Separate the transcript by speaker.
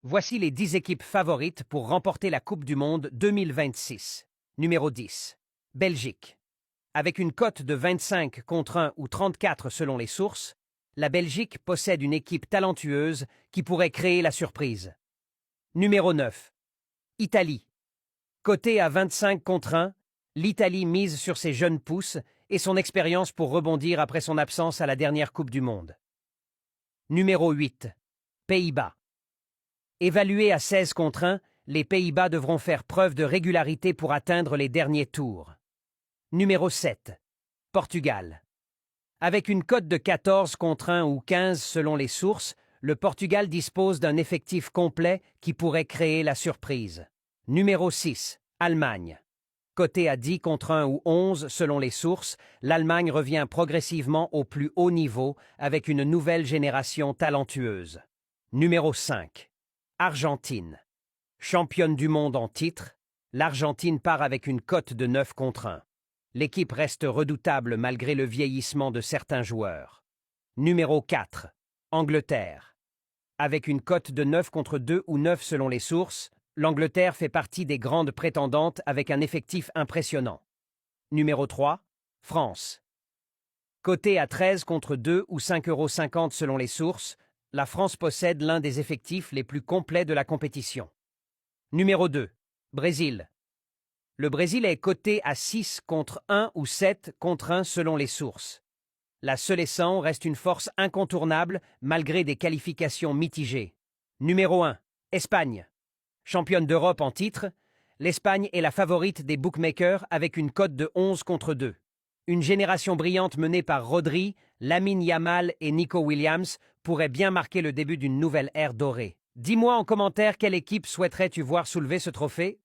Speaker 1: Voici les 10 équipes favorites pour remporter la Coupe du Monde 2026. Numéro 10. Belgique. Avec une cote de 25 contre 1 ou 34 selon les sources, la Belgique possède une équipe talentueuse qui pourrait créer la surprise. Numéro 9. Italie. Cotée à 25 contre 1, l'Italie mise sur ses jeunes pousses et son expérience pour rebondir après son absence à la dernière Coupe du Monde. Numéro 8. Pays-Bas. Évalués à 16 contre 1, les Pays-Bas devront faire preuve de régularité pour atteindre les derniers tours. Numéro 7. Portugal. Avec une cote de 14 contre 1 ou 15 selon les sources, le Portugal dispose d'un effectif complet qui pourrait créer la surprise. Numéro 6. Allemagne. Cotée à 10 contre 1 ou 11 selon les sources, l'Allemagne revient progressivement au plus haut niveau avec une nouvelle génération talentueuse. Numéro 5. Argentine. Championne du monde en titre, l'Argentine part avec une cote de 9 contre 1. L'équipe reste redoutable malgré le vieillissement de certains joueurs. Numéro 4. Angleterre. Avec une cote de 9 contre 2 ou 9 selon les sources, l'Angleterre fait partie des grandes prétendantes avec un effectif impressionnant. Numéro 3. France. Cotée à 13 contre 2 ou 5,50 € selon les sources, la France possède l'un des effectifs les plus complets de la compétition. Numéro 2. Brésil. Le Brésil est coté à 6 contre 1 ou 7 contre 1 selon les sources. La Seleção reste une force incontournable malgré des qualifications mitigées. Numéro 1. Espagne. Championne d'Europe en titre, l'Espagne est la favorite des bookmakers avec une cote de 11 contre 2. Une génération brillante menée par Rodri, Lamine Yamal et Nico Williams pourrait bien marquer le début d'une nouvelle ère dorée. Dis-moi en commentaire quelle équipe souhaiterais-tu voir soulever ce trophée?